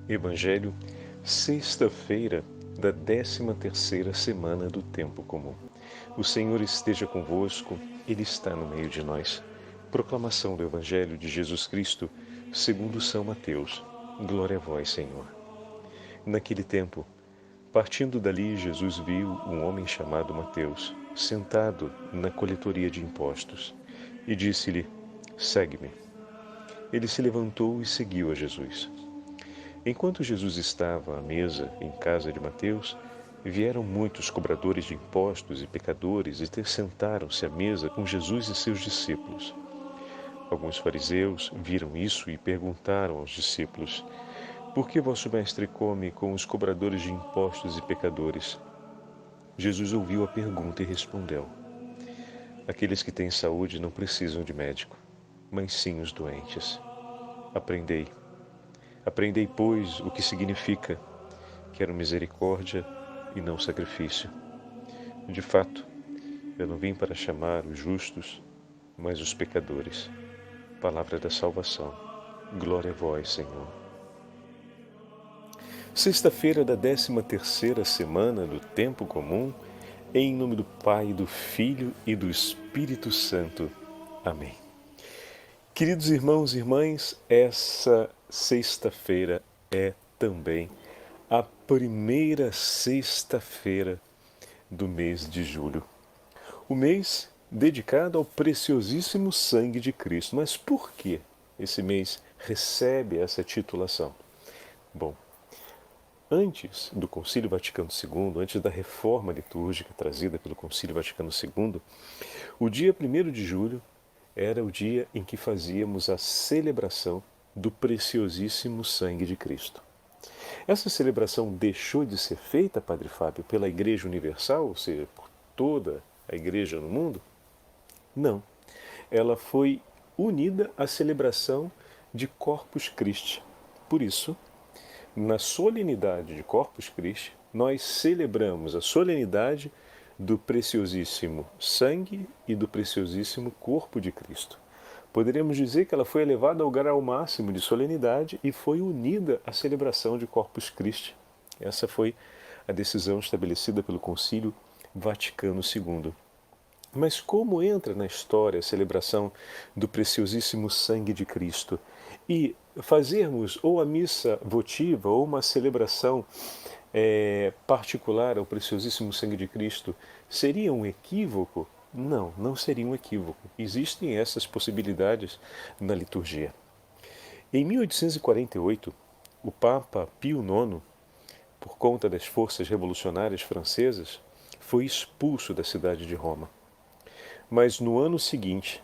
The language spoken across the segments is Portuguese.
Evangelho, sexta-feira da 13ª semana do Tempo Comum. O Senhor esteja convosco, Ele está no meio de nós. Proclamação do Evangelho de Jesus Cristo, segundo São Mateus. Glória a vós, Senhor. Naquele tempo, partindo dali, Jesus viu um homem chamado Mateus, sentado na coletoria de impostos, e disse-lhe: Segue-me. Ele se levantou e seguiu a Jesus. Enquanto Jesus estava à mesa em casa de Mateus, vieram muitos cobradores de impostos e pecadores e sentaram-se à mesa com Jesus e seus discípulos. Alguns fariseus viram isso e perguntaram aos discípulos: Por que vosso mestre come com os cobradores de impostos e pecadores? Jesus ouviu a pergunta e respondeu: Aqueles que têm saúde não precisam de médico, mas sim os doentes. Aprendei, pois, o que significa: quero misericórdia e não sacrifício. De fato, eu não vim para chamar os justos, mas os pecadores. Palavra da salvação. Glória a vós, Senhor. Sexta-feira da 13ª semana do Tempo Comum, em nome do Pai, do Filho e do Espírito Santo. Amém. Queridos irmãos e irmãs, essa sexta-feira é também a primeira sexta-feira do mês de julho. O mês dedicado ao preciosíssimo sangue de Cristo. Mas por que esse mês recebe essa titulação? Bom, antes do Concílio Vaticano II, antes da reforma litúrgica trazida pelo Concílio Vaticano II, o dia 1º de julho era o dia em que fazíamos a celebração do preciosíssimo sangue de Cristo. Essa celebração deixou de ser feita, Padre Fábio, pela Igreja Universal, ou seja, por toda a Igreja no mundo? Não. Ela foi unida à celebração de Corpus Christi. Por isso, na solenidade de Corpus Christi, nós celebramos a solenidade do preciosíssimo sangue e do preciosíssimo corpo de Cristo. Poderíamos dizer que ela foi elevada ao grau máximo de solenidade e foi unida à celebração de Corpus Christi. Essa foi a decisão estabelecida pelo Concílio Vaticano II. Mas como entra na história a celebração do preciosíssimo sangue de Cristo? E fazermos ou a missa votiva ou uma celebração particular ao preciosíssimo sangue de Cristo seria um equívoco? Não, não seria um equívoco. Existem essas possibilidades na liturgia. Em 1848, o Papa Pio IX, por conta das forças revolucionárias francesas, foi expulso da cidade de Roma. Mas no ano seguinte,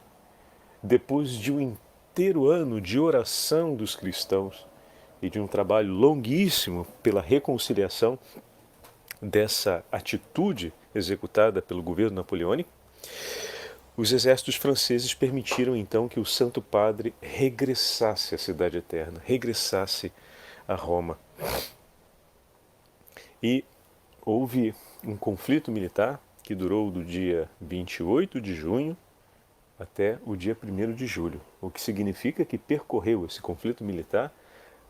depois de um inteiro ano de oração dos cristãos e de um trabalho longuíssimo pela reconciliação dessa atitude executada pelo governo napoleônico, os exércitos franceses permitiram então que o Santo Padre regressasse à Cidade Eterna, regressasse a Roma. E houve um conflito militar que durou do dia 28 de junho até o dia 1º de julho, o que significa que percorreu esse conflito militar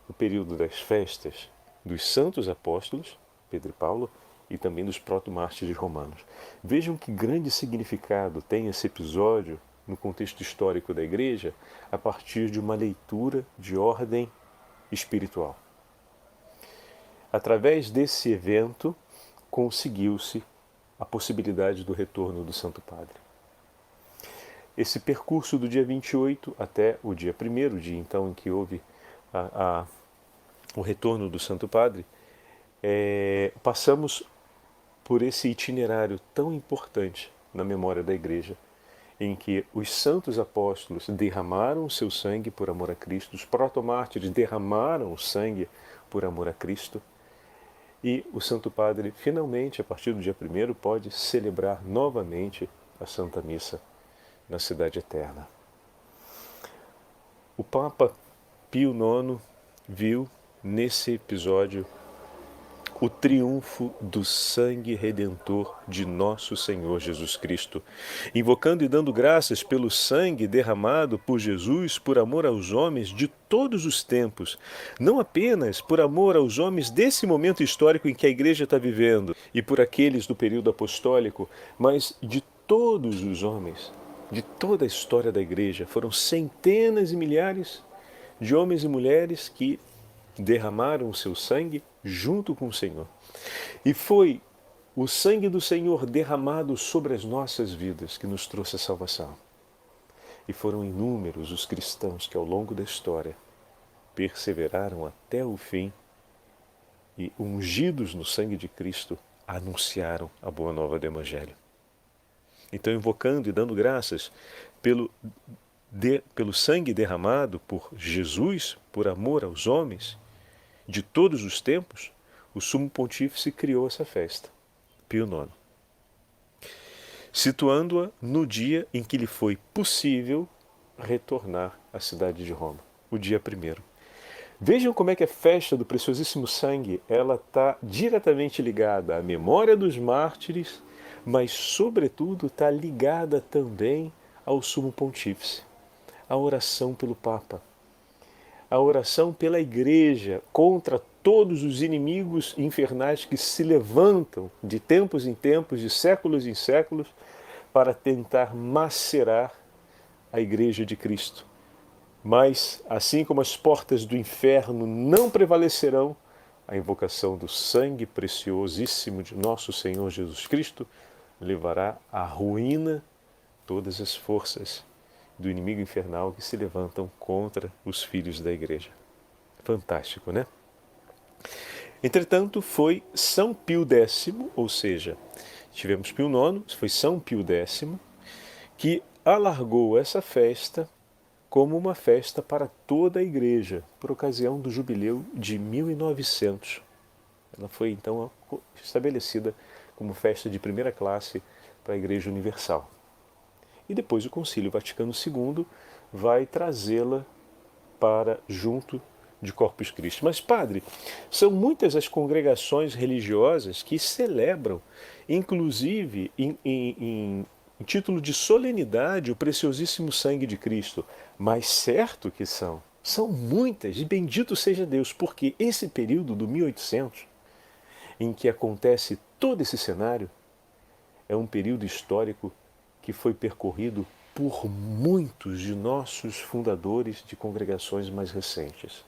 o período das festas dos santos apóstolos, Pedro e Paulo, e também dos proto-mártires romanos. Vejam que grande significado tem esse episódio no contexto histórico da Igreja a partir de uma leitura de ordem espiritual. Através desse evento, conseguiu-se a possibilidade do retorno do Santo Padre. Esse percurso do dia 28 até o dia 1º, dia então em que houve o retorno do Santo Padre, passamos por esse itinerário tão importante na memória da Igreja, em que os santos apóstolos derramaram o seu sangue por amor a Cristo, os protomártires derramaram o sangue por amor a Cristo, e o Santo Padre, finalmente, a partir do dia 1º, pode celebrar novamente a Santa Missa na Cidade Eterna. O Papa Pio IX viu nesse episódio o triunfo do sangue redentor de nosso Senhor Jesus Cristo, invocando e dando graças pelo sangue derramado por Jesus por amor aos homens de todos os tempos, não apenas por amor aos homens desse momento histórico em que a Igreja está vivendo e por aqueles do período apostólico, mas de todos os homens, de toda a história da Igreja. Foram centenas e milhares de homens e mulheres que derramaram o seu sangue junto com o Senhor. E foi o sangue do Senhor derramado sobre as nossas vidas que nos trouxe a salvação. E foram inúmeros os cristãos que ao longo da história perseveraram até o fim e, ungidos no sangue de Cristo, anunciaram a boa nova do Evangelho. Então, invocando e dando graças pelo sangue derramado por Jesus, por amor aos homens, de todos os tempos, o Sumo Pontífice criou essa festa, Pio IX, situando-a no dia em que lhe foi possível retornar à cidade de Roma, o dia 1º. Vejam como é que a festa do preciosíssimo sangue ela está diretamente ligada à memória dos mártires, mas, sobretudo, está ligada também ao Sumo Pontífice, à oração pelo Papa, a oração pela Igreja contra todos os inimigos infernais que se levantam de tempos em tempos, de séculos em séculos, para tentar macerar a Igreja de Cristo. Mas, assim como as portas do inferno não prevalecerão, a invocação do sangue preciosíssimo de nosso Senhor Jesus Cristo levará à ruína todas as forças do inimigo infernal que se levantam contra os filhos da Igreja. Fantástico, né? Entretanto, foi São Pio X, ou seja, tivemos Pio IX, foi São Pio X, que alargou essa festa como uma festa para toda a Igreja, por ocasião do jubileu de 1900. Ela foi, então, estabelecida como festa de primeira classe para a Igreja Universal. E depois o Concílio Vaticano II vai trazê-la para junto de Corpus Christi. Mas, padre, são muitas as congregações religiosas que celebram, inclusive em título de solenidade, o preciosíssimo sangue de Cristo. Mas certo que são muitas, e bendito seja Deus, porque esse período do 1800, em que acontece todo esse cenário, é um período histórico que foi percorrido por muitos de nossos fundadores de congregações mais recentes.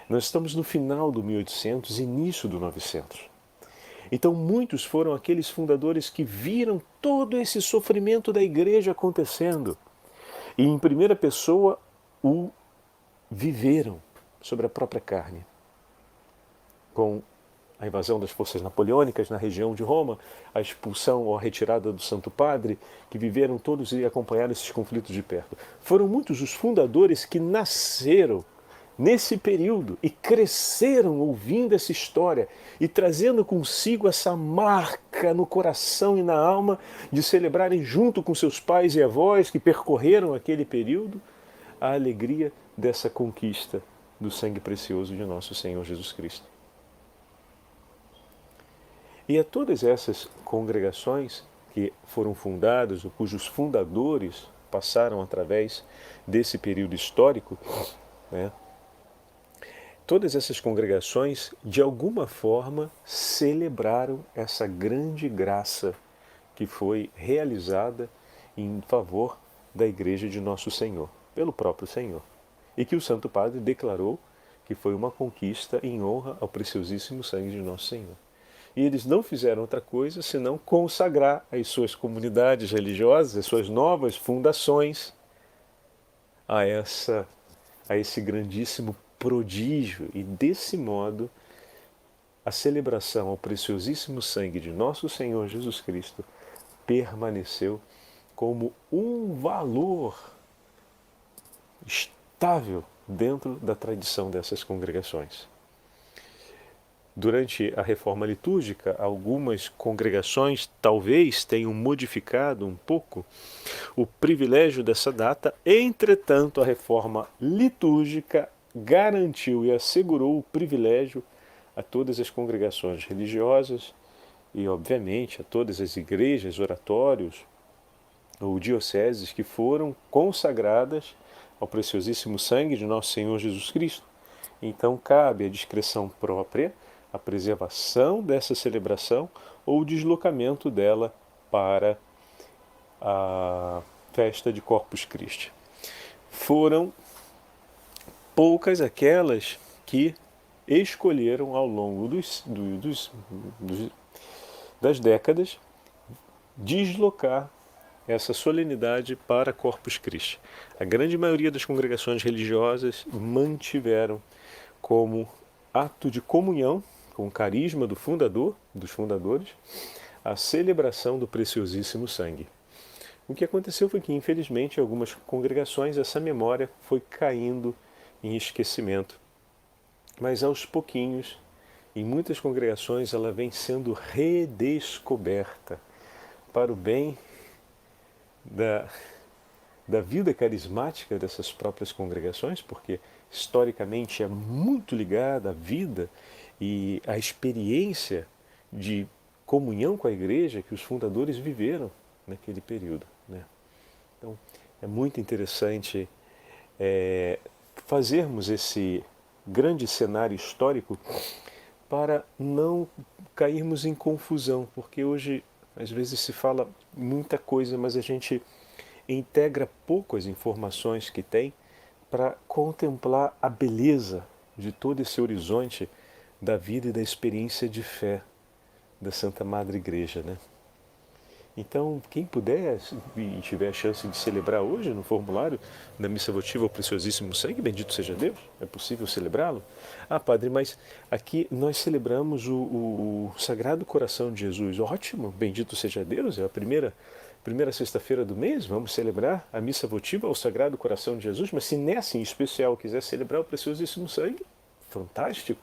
Nós estamos no final do 1800, início do 900. Então muitos foram aqueles fundadores que viram todo esse sofrimento da Igreja acontecendo e em primeira pessoa o viveram sobre a própria carne, com a invasão das forças napoleônicas na região de Roma, a expulsão ou a retirada do Santo Padre, que viveram todos e acompanharam esses conflitos de perto. Foram muitos os fundadores que nasceram nesse período e cresceram ouvindo essa história e trazendo consigo essa marca no coração e na alma de celebrarem junto com seus pais e avós que percorreram aquele período a alegria dessa conquista do sangue precioso de nosso Senhor Jesus Cristo. E a todas essas congregações que foram fundadas, ou cujos fundadores passaram através desse período histórico, né, todas essas congregações, de alguma forma, celebraram essa grande graça que foi realizada em favor da Igreja de Nosso Senhor, pelo próprio Senhor, e que o Santo Padre declarou que foi uma conquista em honra ao preciosíssimo sangue de Nosso Senhor. E eles não fizeram outra coisa senão consagrar as suas comunidades religiosas, as suas novas fundações a esse grandíssimo prodígio. E desse modo, a celebração ao preciosíssimo sangue de nosso Senhor Jesus Cristo permaneceu como um valor estável dentro da tradição dessas congregações. Durante a reforma litúrgica, algumas congregações talvez tenham modificado um pouco o privilégio dessa data. Entretanto, a reforma litúrgica garantiu e assegurou o privilégio a todas as congregações religiosas e, obviamente, a todas as igrejas, oratórios ou dioceses que foram consagradas ao preciosíssimo sangue de nosso Senhor Jesus Cristo. Então, cabe à discrição própria a preservação dessa celebração ou o deslocamento dela para a festa de Corpus Christi. Foram poucas aquelas que escolheram ao longo das décadas deslocar essa solenidade para Corpus Christi. A grande maioria das congregações religiosas mantiveram como ato de comunhão com o carisma do fundador, dos fundadores, a celebração do preciosíssimo sangue. O que aconteceu foi que, infelizmente, em algumas congregações essa memória foi caindo em esquecimento. Mas aos pouquinhos, em muitas congregações, ela vem sendo redescoberta para o bem da vida carismática dessas próprias congregações, porque historicamente é muito ligada à vida e à experiência de comunhão com a igreja que os fundadores viveram naquele período, né? Então, é muito interessante fazermos esse grande cenário histórico para não cairmos em confusão, porque hoje às vezes se fala muita coisa, mas a gente integra pouco as informações que tem para contemplar a beleza de todo esse horizonte da vida e da experiência de fé da Santa Madre Igreja, né? Então, quem puder e tiver a chance de celebrar hoje no formulário da missa votiva ao preciosíssimo sangue, bendito seja Deus, é possível celebrá-lo? Ah, padre, mas aqui nós celebramos o Sagrado Coração de Jesus. Ótimo, bendito seja Deus, é a primeira sexta-feira do mês, vamos celebrar a missa votiva ao Sagrado Coração de Jesus, mas se nessa em especial quiser celebrar o preciosíssimo sangue, fantástico,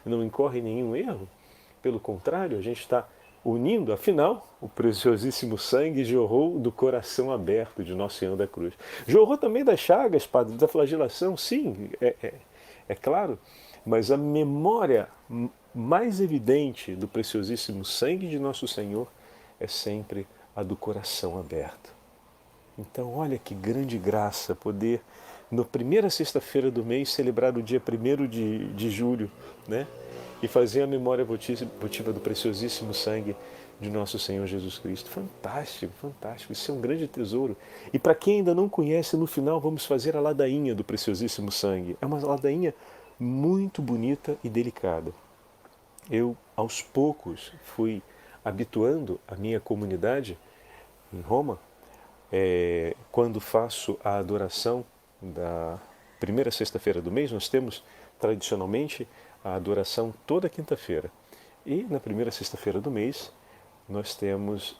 não incorre nenhum erro. Pelo contrário, a gente está unindo, afinal, o preciosíssimo sangue jorrou do coração aberto de Nosso Senhor da Cruz. Jorrou também das chagas, padre, da flagelação, sim, é claro, mas a memória mais evidente do preciosíssimo sangue de Nosso Senhor é sempre a do coração aberto. Então, olha que grande graça poder, na primeira sexta-feira do mês, celebrar o dia 1º de julho, né? E fazer a memória votiva do preciosíssimo sangue de nosso Senhor Jesus Cristo. Fantástico, fantástico. Isso é um grande tesouro. E para quem ainda não conhece, no final vamos fazer a ladainha do preciosíssimo sangue. É uma ladainha muito bonita e delicada. Eu, aos poucos, fui habituando a minha comunidade em Roma, quando faço a adoração da primeira sexta-feira do mês. Nós temos, tradicionalmente, a adoração toda quinta-feira. E na primeira sexta-feira do mês, nós temos,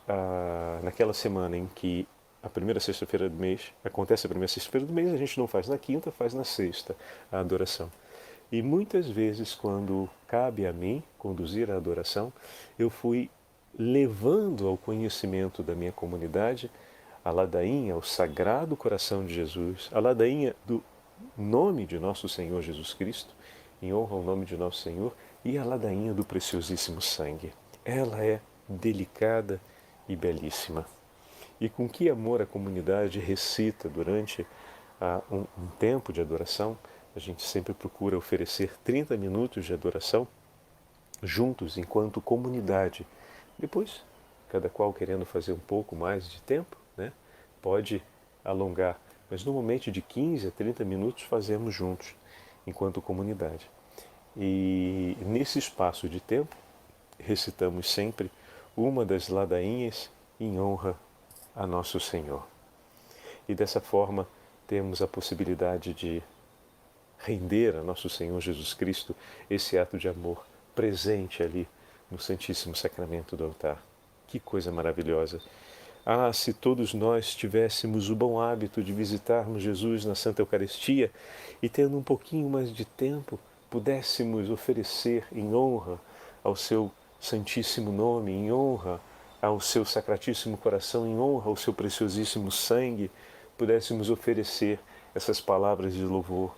naquela semana em que a primeira sexta-feira do mês, acontece a primeira sexta-feira do mês, a gente não faz na quinta, faz na sexta a adoração. E muitas vezes, quando cabe a mim conduzir a adoração, eu fui levando ao conhecimento da minha comunidade a ladainha ao Sagrado Coração de Jesus, a ladainha do nome de nosso Senhor Jesus Cristo, em honra ao nome de nosso Senhor, e a ladainha do preciosíssimo sangue. Ela é delicada e belíssima. E com que amor a comunidade recita durante um tempo de adoração. A gente sempre procura oferecer 30 minutos de adoração juntos enquanto comunidade. Depois, cada qual querendo fazer um pouco mais de tempo, né, pode alongar. Mas normalmente de 15 a 30 minutos fazemos juntos, enquanto comunidade. E nesse espaço de tempo, recitamos sempre uma das ladainhas em honra a nosso Senhor. E dessa forma temos a possibilidade de render a nosso Senhor Jesus Cristo esse ato de amor presente ali no Santíssimo Sacramento do altar. Que coisa maravilhosa! Ah, se todos nós tivéssemos o bom hábito de visitarmos Jesus na Santa Eucaristia e, tendo um pouquinho mais de tempo, pudéssemos oferecer em honra ao seu Santíssimo Nome, em honra ao seu Sacratíssimo Coração, em honra ao seu preciosíssimo sangue, pudéssemos oferecer essas palavras de louvor.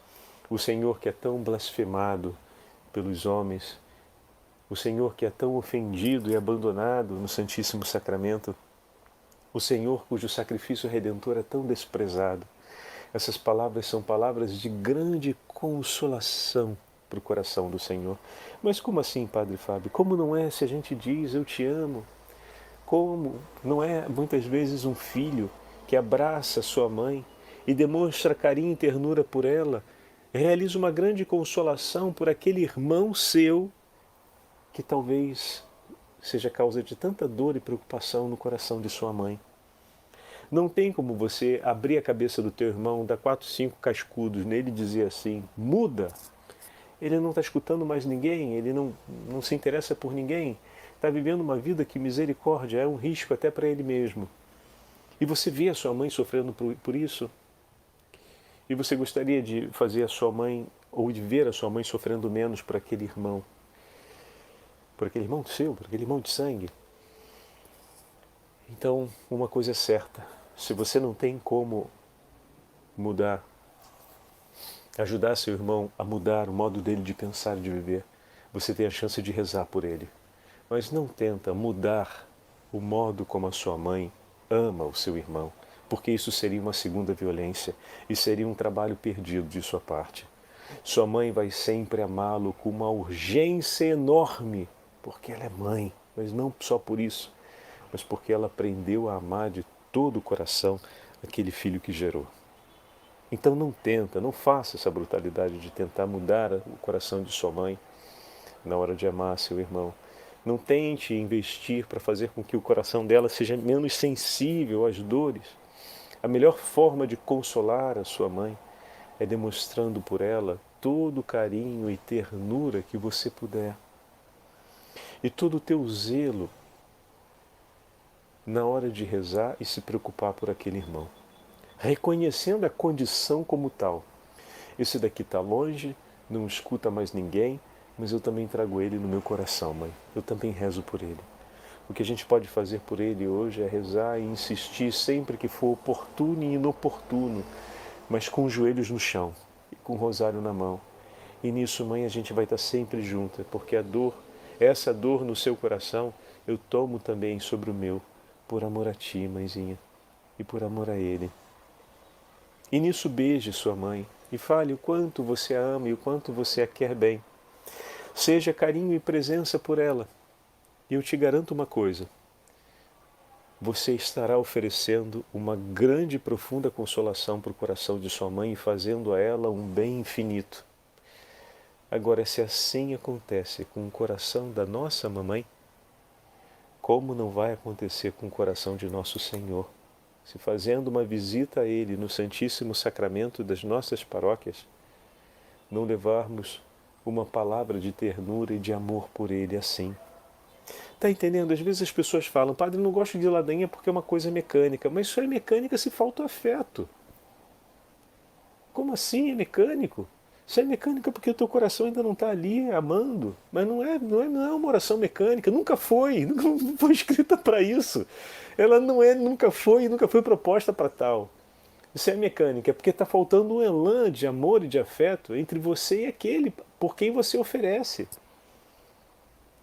O Senhor que é tão blasfemado pelos homens, O Senhor que é tão ofendido e abandonado no Santíssimo Sacramento. O Senhor cujo sacrifício redentor é tão desprezado. Essas palavras são palavras de grande consolação para o coração do Senhor. Mas como assim, Padre Fábio? Como não é se a gente diz eu te amo? Como não é muitas vezes um filho que abraça sua mãe e demonstra carinho e ternura por ela, realiza uma grande consolação por aquele irmão seu que talvez seja causa de tanta dor e preocupação no coração de sua mãe. Não tem como você abrir a cabeça do teu irmão, dar 4, 5 cascudos nele e dizer assim, muda. Ele não está escutando mais ninguém, ele não se interessa por ninguém, está vivendo uma vida que misericórdia, é um risco até para ele mesmo. E você vê a sua mãe sofrendo por isso? E você gostaria de fazer a sua mãe, ou de ver a sua mãe sofrendo menos por aquele irmão seu, por aquele irmão de sangue? Então, uma coisa é certa, se você não tem como mudar, ajudar seu irmão a mudar o modo dele de pensar e de viver, você tem a chance de rezar por ele. Mas não tenta mudar o modo como a sua mãe ama o seu irmão, porque isso seria uma segunda violência e seria um trabalho perdido de sua parte. Sua mãe vai sempre amá-lo com uma urgência enorme, porque ela é mãe, mas não só por isso, mas porque ela aprendeu a amar de todo o coração aquele filho que gerou. Então não faça essa brutalidade de tentar mudar o coração de sua mãe na hora de amar seu irmão. Não tente investir para fazer com que o coração dela seja menos sensível às dores. A melhor forma de consolar a sua mãe é demonstrando por ela todo o carinho e ternura que você puder. E todo o teu zelo na hora de rezar e se preocupar por aquele irmão. Reconhecendo a condição como tal. Esse daqui está longe, não escuta mais ninguém, mas eu também trago ele no meu coração, mãe. Eu também rezo por ele. O que a gente pode fazer por ele hoje é rezar e insistir sempre que for oportuno e inoportuno, mas com os joelhos no chão e com o rosário na mão. E nisso, mãe, a gente vai estar sempre junta, porque a dor, essa dor no seu coração, eu tomo também sobre o meu, por amor a ti, mãezinha, e por amor a ele. E nisso beije sua mãe e fale o quanto você a ama e o quanto você a quer bem. Seja carinho e presença por ela. E eu te garanto uma coisa, você estará oferecendo uma grande e profunda consolação para o coração de sua mãe e fazendo a ela um bem infinito. Agora, se assim acontece com o coração da nossa mamãe, como não vai acontecer com o coração de nosso Senhor? Se fazendo uma visita a Ele no Santíssimo Sacramento das nossas paróquias, não levarmos uma palavra de ternura e de amor por Ele assim. Está entendendo? Às vezes as pessoas falam, padre, não gosto de ladainha porque é uma coisa mecânica. Mas isso é mecânica se falta afeto. Como assim é mecânico? Isso é mecânica porque o teu coração ainda não está ali amando. Mas não é uma oração mecânica. Nunca foi escrita para isso. Ela nunca foi proposta para tal. Isso é mecânica, é porque está faltando um elan de amor e de afeto entre você e aquele por quem você oferece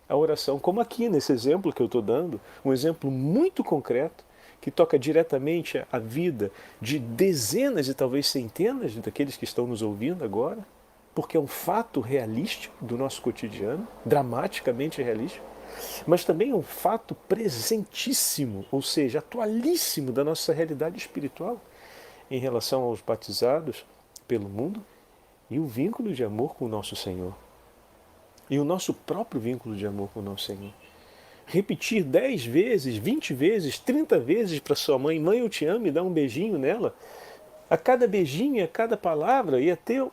a oração. Como aqui nesse exemplo que eu estou dando, um exemplo muito concreto, que toca diretamente a vida de dezenas e talvez centenas daqueles que estão nos ouvindo agora, porque é um fato realístico do nosso cotidiano, dramaticamente realístico, mas também é um fato presentíssimo, ou seja, atualíssimo da nossa realidade espiritual em relação aos batizados pelo mundo e o vínculo de amor com o nosso Senhor. E o nosso próprio vínculo de amor com o nosso Senhor. Repetir 10 vezes, 20 vezes, 30 vezes para sua mãe, mãe, eu te amo, e dar um beijinho nela. A cada beijinho, a cada palavra, ia ter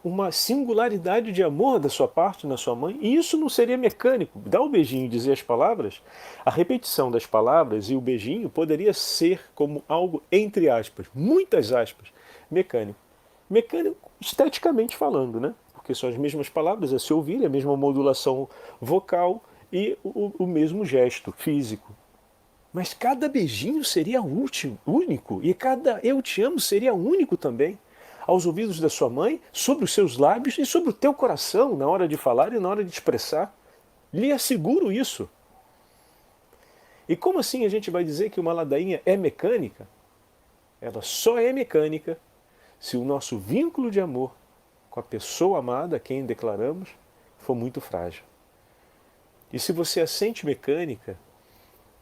uma singularidade de amor da sua parte na sua mãe. E isso não seria mecânico. Dar o beijinho e dizer as palavras, a repetição das palavras e o beijinho poderia ser como algo, entre aspas, muitas aspas, mecânico. Mecânico esteticamente falando, né? Porque são as mesmas palavras a se ouvir, a mesma modulação vocal e o mesmo gesto físico. Mas cada beijinho seria único, e cada eu te amo seria único também, aos ouvidos da sua mãe, sobre os seus lábios e sobre o teu coração, na hora de falar e na hora de expressar. Lhe asseguro isso. E como assim a gente vai dizer que uma ladainha é mecânica? Ela só é mecânica se o nosso vínculo de amor com a pessoa amada, a quem declaramos, for muito frágil. E se você a sente mecânica,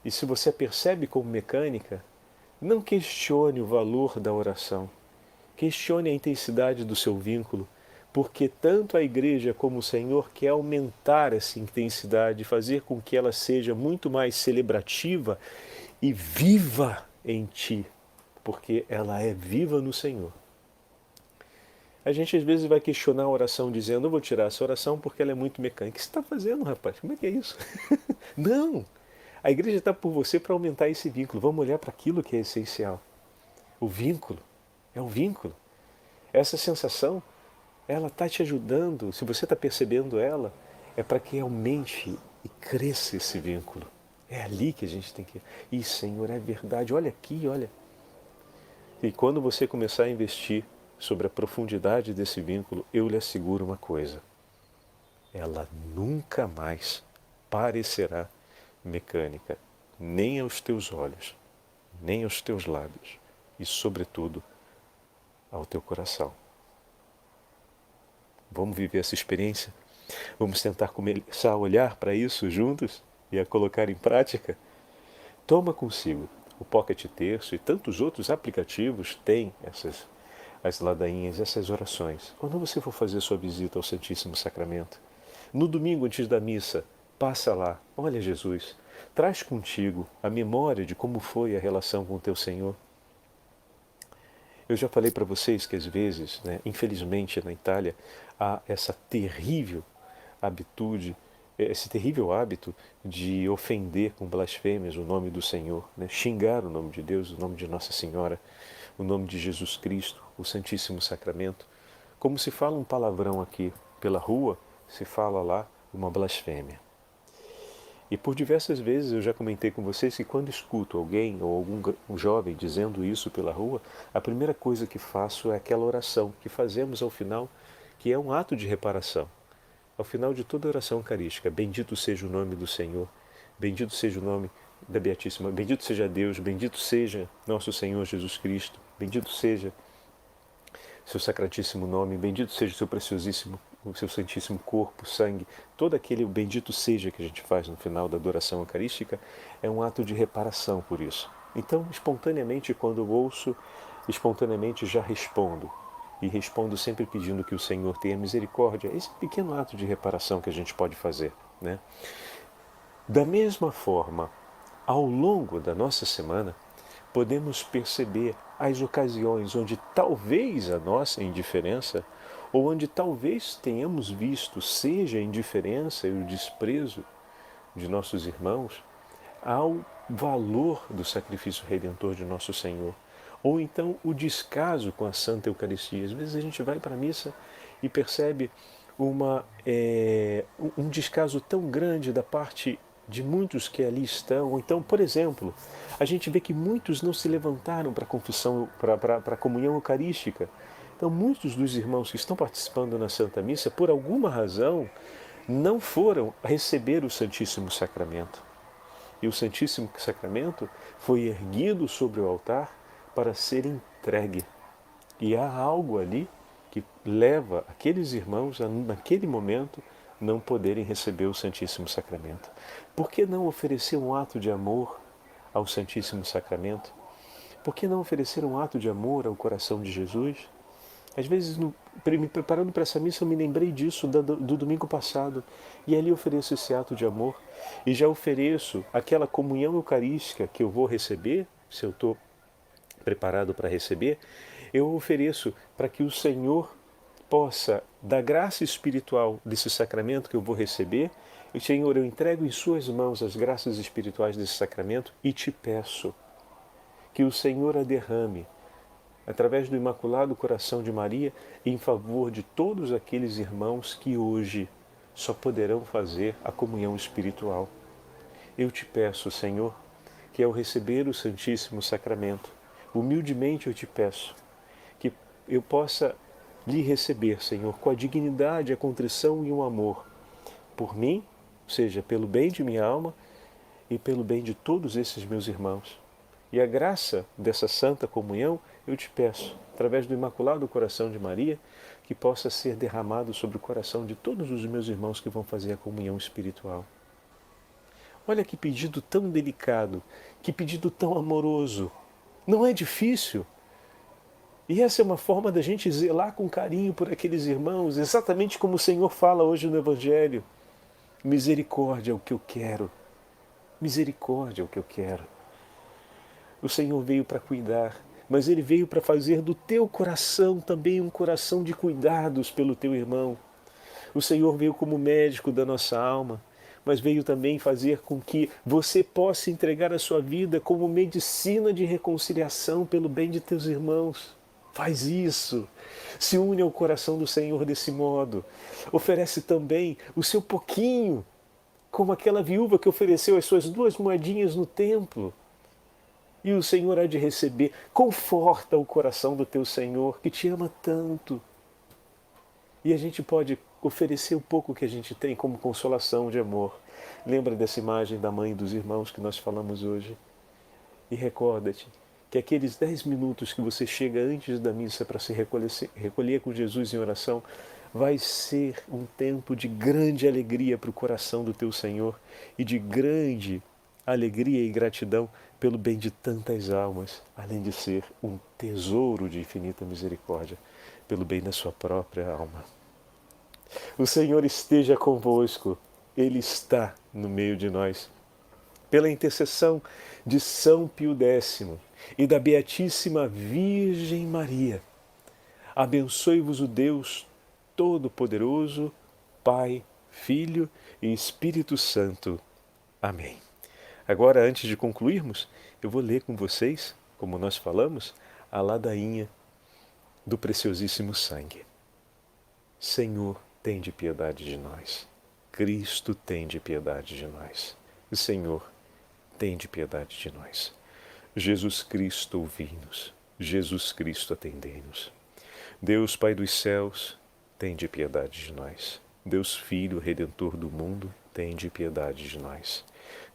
e se você a percebe como mecânica, não questione o valor da oração. Questione a intensidade do seu vínculo, porque tanto a igreja como o Senhor quer aumentar essa intensidade, fazer com que ela seja muito mais celebrativa e viva em ti, porque ela é viva no Senhor. A gente às vezes vai questionar a oração dizendo, eu vou tirar essa oração porque ela é muito mecânica. O que você está fazendo, rapaz? Como é que é isso? Não! A igreja está por você para aumentar esse vínculo. Vamos olhar para aquilo que é essencial. O vínculo. É o vínculo. Essa sensação, ela está te ajudando, se você está percebendo ela, é para que aumente e cresça esse vínculo. É ali que a gente tem que... Ih, Senhor, é verdade, olha aqui, olha. E quando você começar a investir sobre a profundidade desse vínculo, eu lhe asseguro uma coisa. Ela nunca mais parecerá mecânica, nem aos teus olhos, nem aos teus lábios e, sobretudo, ao teu coração. Vamos viver essa experiência? Vamos tentar começar a olhar para isso juntos e a colocar em prática? Toma consigo o Pocket Terço e tantos outros aplicativos têm as ladainhas, essas orações. Quando você for fazer sua visita ao Santíssimo Sacramento, no domingo antes da missa, passa lá, olha Jesus, traz contigo a memória de como foi a relação com o teu Senhor. Eu já falei para vocês que às vezes, infelizmente na Itália, há essa terrível habitude, esse terrível hábito de ofender com blasfêmias o nome do Senhor, xingar o nome de Deus, o nome de Nossa Senhora, o nome de Jesus Cristo, o Santíssimo Sacramento. Como se fala um palavrão aqui pela rua, se fala lá uma blasfêmia. E por diversas vezes eu já comentei com vocês que quando escuto alguém ou algum jovem dizendo isso pela rua, a primeira coisa que faço é aquela oração que fazemos ao final, que é um ato de reparação. Ao final de toda oração eucarística, bendito seja o nome do Senhor, bendito seja o nome da Beatíssima, bendito seja Deus, bendito seja nosso Senhor Jesus Cristo, bendito seja seu sacratíssimo nome, bendito seja o seu preciosíssimo, o seu santíssimo corpo, sangue, todo aquele bendito seja que a gente faz no final da adoração eucarística, é um ato de reparação por isso. Então, espontaneamente, quando eu ouço, espontaneamente já respondo. E respondo sempre pedindo que o Senhor tenha misericórdia. Esse pequeno ato de reparação que a gente pode fazer, Da mesma forma, ao longo da nossa semana, podemos perceber as ocasiões onde talvez a nossa indiferença, ou onde talvez tenhamos visto, seja a indiferença e o desprezo de nossos irmãos, ao valor do sacrifício redentor de nosso Senhor. Ou então o descaso com a Santa Eucaristia. Às vezes a gente vai para a missa e percebe um descaso tão grande da parte de muitos que ali estão. Ou então, por exemplo, a gente vê que muitos não se levantaram para a confissão, para a comunhão eucarística. Então, muitos dos irmãos que estão participando na Santa Missa, por alguma razão, não foram receber o Santíssimo Sacramento. E o Santíssimo Sacramento foi erguido sobre o altar para ser entregue. E há algo ali que leva aqueles irmãos a, naquele momento, não poderem receber o Santíssimo Sacramento. Por que não oferecer um ato de amor ao Santíssimo Sacramento? Por que não oferecer um ato de amor ao coração de Jesus? Às vezes, me preparando para essa missa, eu me lembrei disso do domingo passado. E ali ofereço esse ato de amor. E já ofereço aquela comunhão eucarística que eu vou receber, se eu estou preparado para receber, eu ofereço para que o Senhor possa, da graça espiritual desse sacramento que eu vou receber, e Senhor, eu entrego em suas mãos as graças espirituais desse sacramento e te peço que o Senhor a derrame através do Imaculado Coração de Maria, em favor de todos aqueles irmãos que hoje só poderão fazer a comunhão espiritual. Eu te peço, Senhor, que ao receber o Santíssimo Sacramento, humildemente eu te peço, que eu possa lhe receber, Senhor, com a dignidade, a contrição e o amor, por mim seja pelo bem de minha alma e pelo bem de todos esses meus irmãos. E a graça dessa santa comunhão, eu te peço, através do Imaculado Coração de Maria, que possa ser derramado sobre o coração de todos os meus irmãos que vão fazer a comunhão espiritual. Olha que pedido tão delicado, que pedido tão amoroso. Não é difícil. E essa é uma forma da gente zelar com carinho por aqueles irmãos, exatamente como o Senhor fala hoje no Evangelho. Misericórdia é o que eu quero. Misericórdia é o que eu quero. O Senhor veio para cuidar, mas Ele veio para fazer do teu coração também um coração de cuidados pelo teu irmão. O Senhor veio como médico da nossa alma, mas veio também fazer com que você possa entregar a sua vida como medicina de reconciliação pelo bem de teus irmãos. Faz isso. Se une ao coração do Senhor desse modo. Oferece também o seu pouquinho, como aquela viúva que ofereceu as suas 2 moedinhas no templo. E o Senhor há de receber. Conforta o coração do teu Senhor, que te ama tanto. E a gente pode oferecer o pouco que a gente tem como consolação de amor. Lembra dessa imagem da mãe e dos irmãos que nós falamos hoje? E recorda-te que aqueles 10 minutos que você chega antes da missa para se recolher com Jesus em oração, vai ser um tempo de grande alegria para o coração do teu Senhor e de grande alegria e gratidão pelo bem de tantas almas, além de ser um tesouro de infinita misericórdia, pelo bem da sua própria alma. O Senhor esteja convosco, Ele está no meio de nós. Pela intercessão de São Pio X e da Beatíssima Virgem Maria, abençoe-vos o Deus Todo-Poderoso, Pai, Filho e Espírito Santo. Amém. Agora, antes de concluirmos, eu vou ler com vocês, como nós falamos, a ladainha do preciosíssimo sangue. Senhor, tende piedade de nós. Cristo, tende piedade de nós. Senhor, tende piedade de nós. Jesus Cristo, ouvi-nos. Jesus Cristo, atendei-nos. Deus, Pai dos céus, tende piedade de nós. Deus Filho, Redentor do mundo, tende piedade de nós.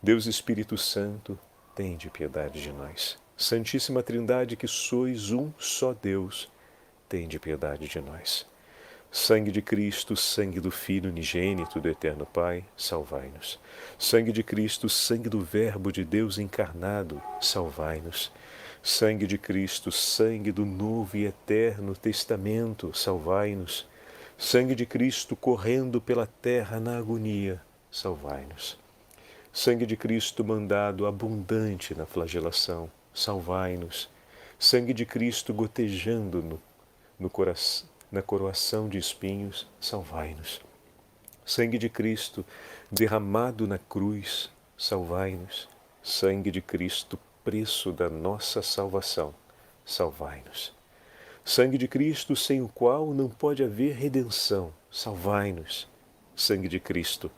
Deus Espírito Santo, tende piedade de nós. Santíssima Trindade, que sois um só Deus, tende piedade de nós. Sangue de Cristo, sangue do Filho unigênito do Eterno Pai, salvai-nos. Sangue de Cristo, sangue do Verbo de Deus encarnado, salvai-nos. Sangue de Cristo, sangue do Novo e Eterno Testamento, salvai-nos. Sangue de Cristo correndo pela terra na agonia, salvai-nos. Sangue de Cristo mandado abundante na flagelação, salvai-nos. Sangue de Cristo gotejando na coroação de espinhos, salvai-nos. Sangue de Cristo derramado na cruz, salvai-nos. Sangue de Cristo, preço da nossa salvação, salvai-nos. Sangue de Cristo, sem o qual não pode haver redenção, salvai-nos. Sangue de Cristo,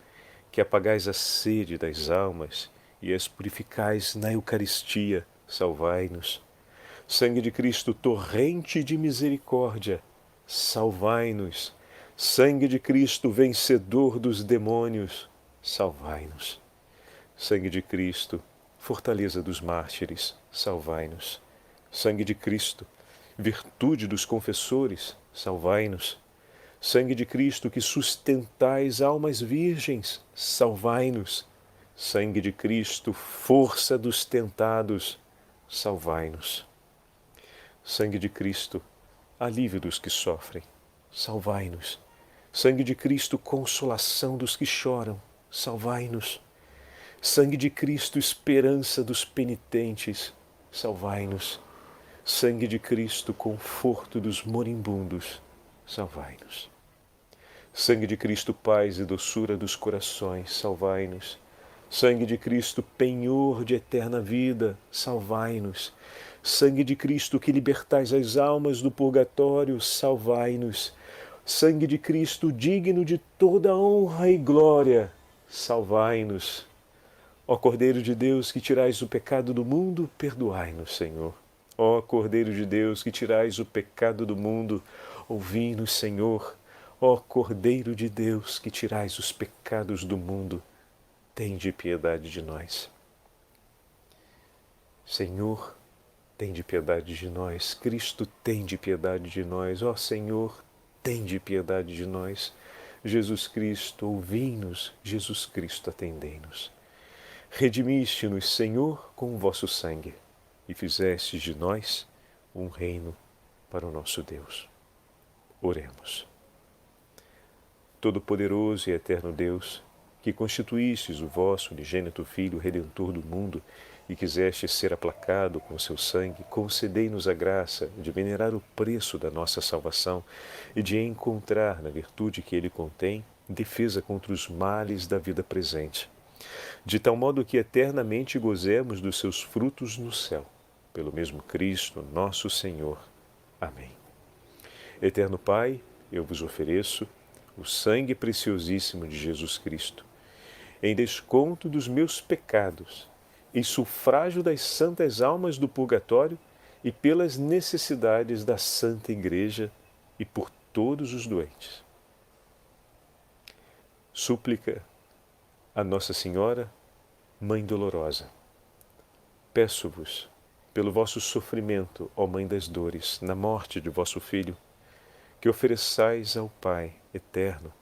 que apagais a sede das almas e as purificais na Eucaristia, salvai-nos. Sangue de Cristo, torrente de misericórdia, salvai-nos. Sangue de Cristo, vencedor dos demônios, salvai-nos. Sangue de Cristo, fortaleza dos mártires, salvai-nos. Sangue de Cristo, virtude dos confessores, salvai-nos. Sangue de Cristo, que sustentais almas virgens, salvai-nos. Sangue de Cristo, força dos tentados, salvai-nos. Sangue de Cristo, alívio dos que sofrem, salvai-nos. Sangue de Cristo, consolação dos que choram, salvai-nos. Sangue de Cristo, esperança dos penitentes, salvai-nos. Sangue de Cristo, conforto dos moribundos, salvai-nos. Sangue de Cristo, paz e doçura dos corações, salvai-nos. Sangue de Cristo, penhor de eterna vida, salvai-nos. Sangue de Cristo, que libertais as almas do purgatório, salvai-nos. Sangue de Cristo, digno de toda honra e glória, salvai-nos. Ó Cordeiro de Deus, que tirais o pecado do mundo, perdoai-nos, Senhor. Ó Cordeiro de Deus, que tirais o pecado do mundo, ouvi-nos, Senhor. Ó Cordeiro de Deus, que tirais os pecados do mundo, tende piedade de nós. Senhor, tende piedade de nós. Cristo, tende piedade de nós. Ó Senhor, tende piedade de nós. Jesus Cristo, ouvi-nos. Jesus Cristo, atendei-nos. Redimiste-nos, Senhor, com o vosso sangue e fizestes de nós um reino para o nosso Deus. Oremos. Todo-Poderoso e eterno Deus, que constituístes o vosso unigênito Filho, Redentor do mundo, e quisestes ser aplacado com o seu sangue, concedei-nos a graça de venerar o preço da nossa salvação e de encontrar, na virtude que ele contém, defesa contra os males da vida presente, de tal modo que eternamente gozemos dos seus frutos no céu, pelo mesmo Cristo, nosso Senhor. Amém. Eterno Pai, eu vos ofereço o sangue preciosíssimo de Jesus Cristo, em desconto dos meus pecados, em sufrágio das santas almas do purgatório e pelas necessidades da Santa Igreja e por todos os doentes. Súplica a Nossa Senhora, Mãe Dolorosa. Peço-vos, pelo vosso sofrimento, ó Mãe das Dores, na morte de vosso Filho, que ofereçais ao Pai eterno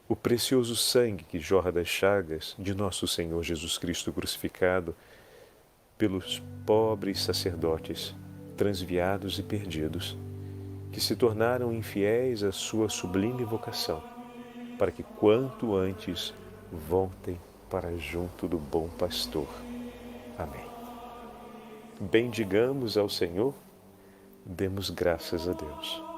o precioso sangue que jorra das chagas de nosso Senhor Jesus Cristo crucificado pelos pobres sacerdotes transviados e perdidos, que se tornaram infiéis à sua sublime vocação, para que quanto antes voltem para junto do bom pastor. Amém. Bendigamos ao Senhor, demos graças a Deus.